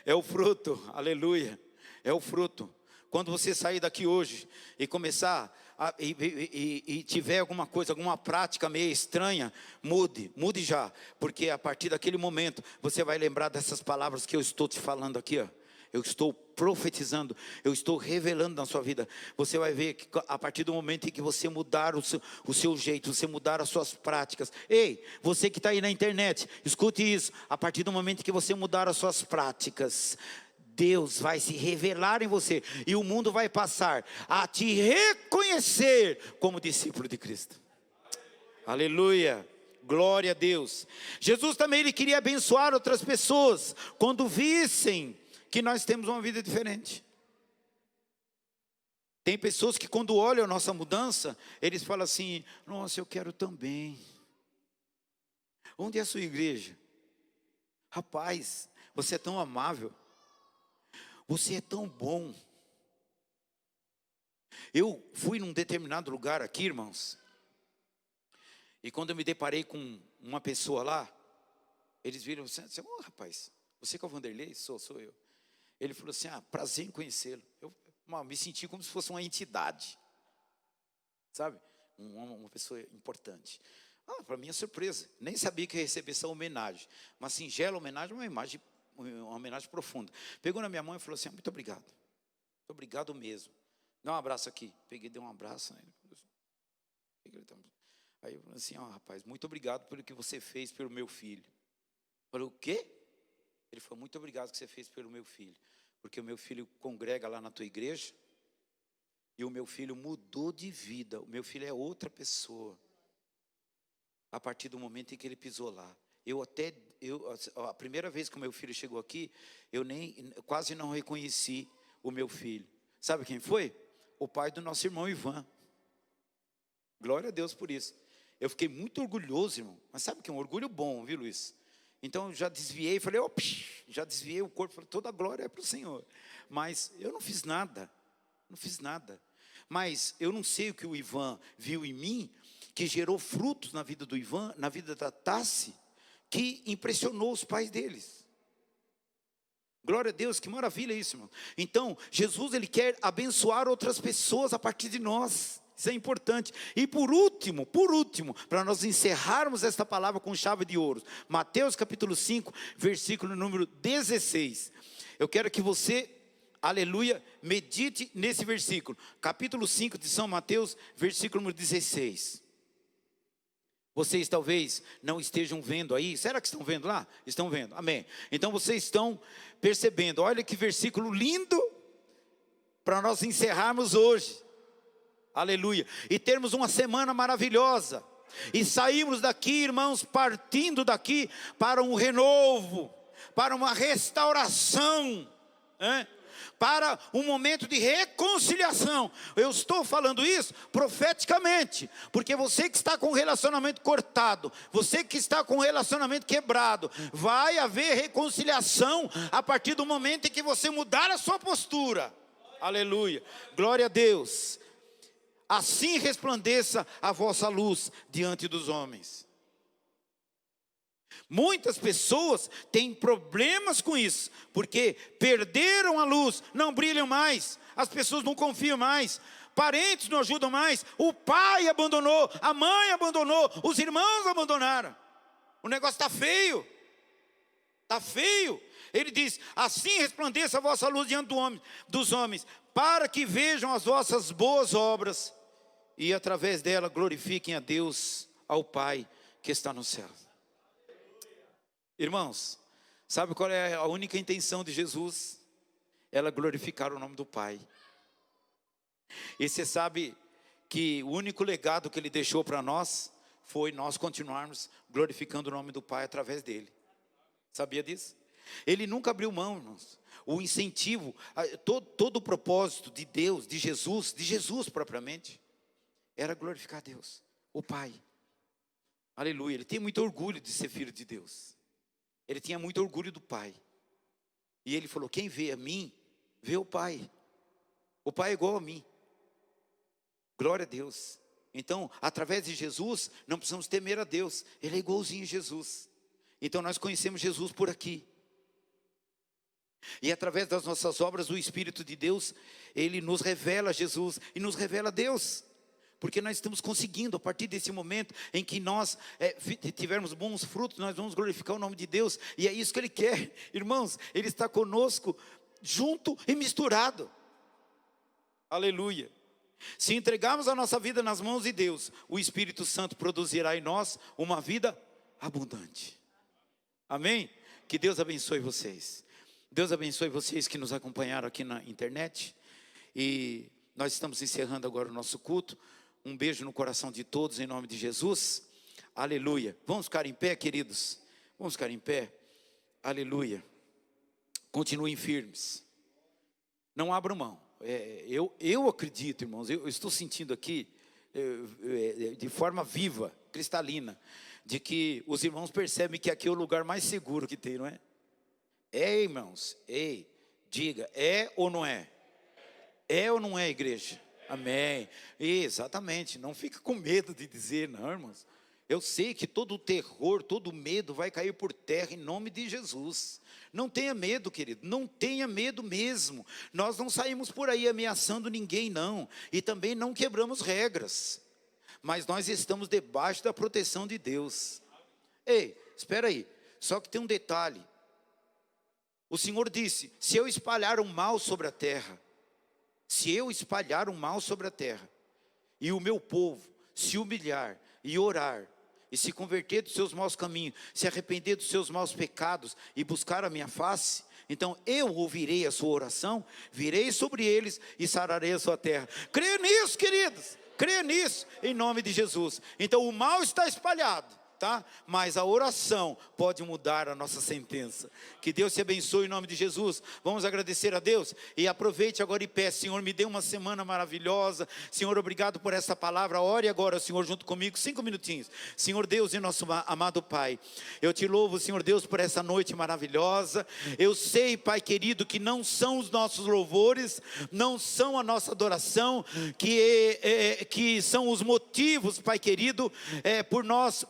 É o fruto, aleluia. É o fruto. Quando você sair daqui hoje e começar e tiver alguma coisa, alguma prática meio estranha, mude já, porque a partir daquele momento você vai lembrar dessas palavras que eu estou te falando aqui, ó. Eu estou profetizando, eu estou revelando na sua vida. Você vai ver que a partir do momento em que você mudar o seu jeito, você mudar as suas práticas. Ei, você que está aí na internet, escute isso. A partir do momento em que você mudar as suas práticas, Deus vai se revelar em você, e o mundo vai passar a te reconhecer como discípulo de Cristo. Aleluia, glória a Deus. Jesus também, ele queria abençoar outras pessoas, quando vissem que nós temos uma vida diferente. Tem pessoas que quando olham a nossa mudança, eles falam assim: nossa, eu quero também. Onde é a sua igreja? Rapaz, você é tão amável, você é tão bom. Eu fui num determinado lugar aqui, irmãos, e quando eu me deparei com uma pessoa lá, eles viram assim: oh, rapaz, você que é o Vanderlei? Sou eu. Ele falou assim: prazer em conhecê-lo. Eu me senti como se fosse uma entidade, sabe? Uma pessoa importante. Para mim é surpresa, nem sabia que ia receber essa homenagem. Uma singela homenagem, uma homenagem profunda. Pegou na minha mão e falou assim: muito obrigado. Muito obrigado mesmo. Dá um abraço aqui. Peguei, dei um abraço. Aí eu falei assim: rapaz, muito obrigado pelo que você fez pelo meu filho. Eu falei: o quê? Ele falou: muito obrigado que você fez pelo meu filho. Porque o meu filho congrega lá na tua igreja, e o meu filho mudou de vida. O meu filho é outra pessoa, a partir do momento em que ele pisou lá. A primeira vez que o meu filho chegou aqui, eu quase não reconheci o meu filho. Sabe quem foi? O pai do nosso irmão Ivan. Glória a Deus por isso. Eu fiquei muito orgulhoso, irmão. Mas sabe que é um orgulho bom, viu, Luiz? Então eu já desviei, falei: já desviei o corpo, falei: toda a glória é para o Senhor. Mas eu não fiz nada, Mas eu não sei o que o Ivan viu em mim, que gerou frutos na vida do Ivan, na vida da Tassi, que impressionou os pais deles. Glória a Deus, que maravilha isso, irmão. Então, Jesus, ele quer abençoar outras pessoas a partir de nós. Isso é importante. E por último, para nós encerrarmos esta palavra com chave de ouro, Mateus capítulo 5, versículo número 16. Eu quero que você, aleluia, medite nesse versículo. Capítulo 5 de São Mateus, versículo número 16. Vocês talvez não estejam vendo aí. Será que estão vendo lá? Estão vendo, amém. Então vocês estão percebendo. Olha que versículo lindo para nós encerrarmos hoje. Aleluia. E termos uma semana maravilhosa. E saímos daqui, irmãos, partindo daqui para um renovo, para uma restauração, para um momento de reconciliação. Eu estou falando isso profeticamente, porque você que está com o relacionamento cortado, você que está com o relacionamento quebrado, vai haver reconciliação a partir do momento em que você mudar a sua postura. Aleluia. Glória a Deus. Assim resplandeça a vossa luz diante dos homens. Muitas pessoas têm problemas com isso, porque perderam a luz, não brilham mais, as pessoas não confiam mais, parentes não ajudam mais, o pai abandonou, a mãe abandonou, os irmãos abandonaram. O negócio está feio, Ele diz: assim resplandeça a vossa luz diante dos homens, para que vejam as vossas boas obras, e através dela glorifiquem a Deus, ao Pai que está no céu. Irmãos, sabe qual é a única intenção de Jesus? Ela glorificar o nome do Pai. E você sabe que o único legado que Ele deixou para nós foi nós continuarmos glorificando o nome do Pai através dele. Sabia disso? Ele nunca abriu mão, irmãos. O incentivo, todo o propósito de Deus, de Jesus propriamente, era glorificar a Deus, o Pai. Aleluia. Ele tem muito orgulho de ser filho de Deus. Ele tinha muito orgulho do Pai. E ele falou: quem vê a mim, vê o Pai. O Pai é igual a mim. Glória a Deus. Então, através de Jesus, não precisamos temer a Deus. Ele é igualzinho a Jesus. Então nós conhecemos Jesus por aqui. E através das nossas obras, o Espírito de Deus, Ele nos revela Jesus e nos revela Deus. Porque nós estamos conseguindo, a partir desse momento em que nós tivermos bons frutos, nós vamos glorificar o nome de Deus. E é isso que Ele quer, irmãos. Ele está conosco, junto e misturado. Aleluia. Se entregarmos a nossa vida nas mãos de Deus, o Espírito Santo produzirá em nós uma vida abundante. Amém? Que Deus abençoe vocês. Deus abençoe vocês que nos acompanharam aqui na internet. E nós estamos encerrando agora o nosso culto. Um beijo no coração de todos, em nome de Jesus. Aleluia. Vamos ficar em pé, queridos? Vamos ficar em pé. Aleluia. Continuem firmes. Não abram mão. Eu acredito, irmãos, eu estou sentindo aqui, de forma viva, cristalina, de que os irmãos percebem que aqui é o lugar mais seguro que tem, não é? É, irmãos, diga, é ou não é? É ou não é, igreja? Amém. Exatamente, não fica com medo de dizer, não, irmãos. Eu sei que todo o terror, todo o medo vai cair por terra em nome de Jesus. Não tenha medo, querido, não tenha medo mesmo. Nós não saímos por aí ameaçando ninguém, não. E também não quebramos regras. Mas nós estamos debaixo da proteção de Deus. Ei, espera aí, só que tem um detalhe. O Senhor disse, se eu espalhar o mal sobre a terra, se eu espalhar o mal sobre a terra, e o meu povo se humilhar e orar, e se converter dos seus maus caminhos, se arrepender dos seus maus pecados, e buscar a minha face, então eu ouvirei a sua oração, virei sobre eles e sararei a sua terra. Creia nisso, queridos, creia nisso, em nome de Jesus. Então o mal está espalhado, tá? Mas a oração pode mudar a nossa sentença. Que Deus te abençoe em nome de Jesus. Vamos agradecer a Deus e aproveite agora e peça: Senhor, me dê uma semana maravilhosa. Senhor, obrigado por essa palavra. Ore agora, Senhor, junto comigo, 5 minutinhos. Senhor Deus e nosso amado Pai, eu te louvo, Senhor Deus, por essa noite maravilhosa. Eu sei, Pai querido, que não são os nossos louvores, não são a nossa adoração, que são os motivos, Pai querido,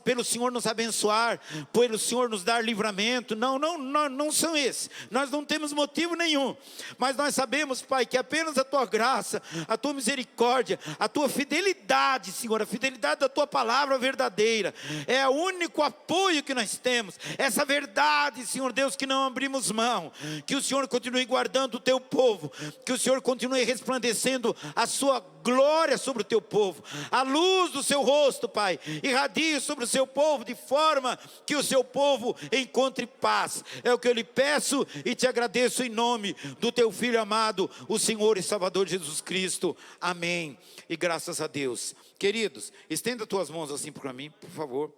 pelo Senhor nos abençoar, pelo Senhor nos dar livramento. Não são esses. Nós não temos motivo nenhum, mas nós sabemos, Pai, que apenas a Tua graça, a Tua misericórdia, a Tua fidelidade, Senhor, a fidelidade da Tua palavra verdadeira, é o único apoio que nós temos. Essa verdade, Senhor Deus, que não abrimos mão. Que o Senhor continue guardando o Teu povo, que o Senhor continue resplandecendo a Sua glória sobre o Teu povo, a luz do Seu rosto, Pai, irradie sobre o Seu povo, de forma que o Seu povo encontre paz. É o que eu lhe peço e te agradeço em nome do Teu Filho amado, o Senhor e Salvador Jesus Cristo. Amém. E graças a Deus. Queridos, estenda tuas mãos assim para mim, por favor.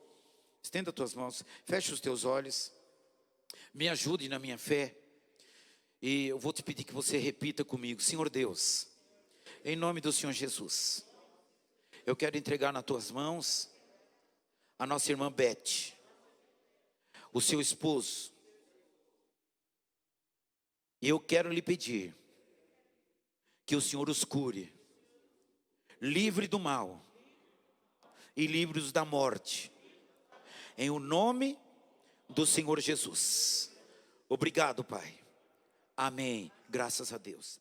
Estenda tuas mãos, feche os teus olhos, me ajude na minha fé. E eu vou te pedir que você repita comigo: Senhor Deus, em nome do Senhor Jesus, eu quero entregar nas tuas mãos a nossa irmã Beth, o seu esposo. E eu quero lhe pedir que o Senhor os cure, livre do mal e livre-os da morte, em o nome do Senhor Jesus. Obrigado, Pai. Amém. Graças a Deus.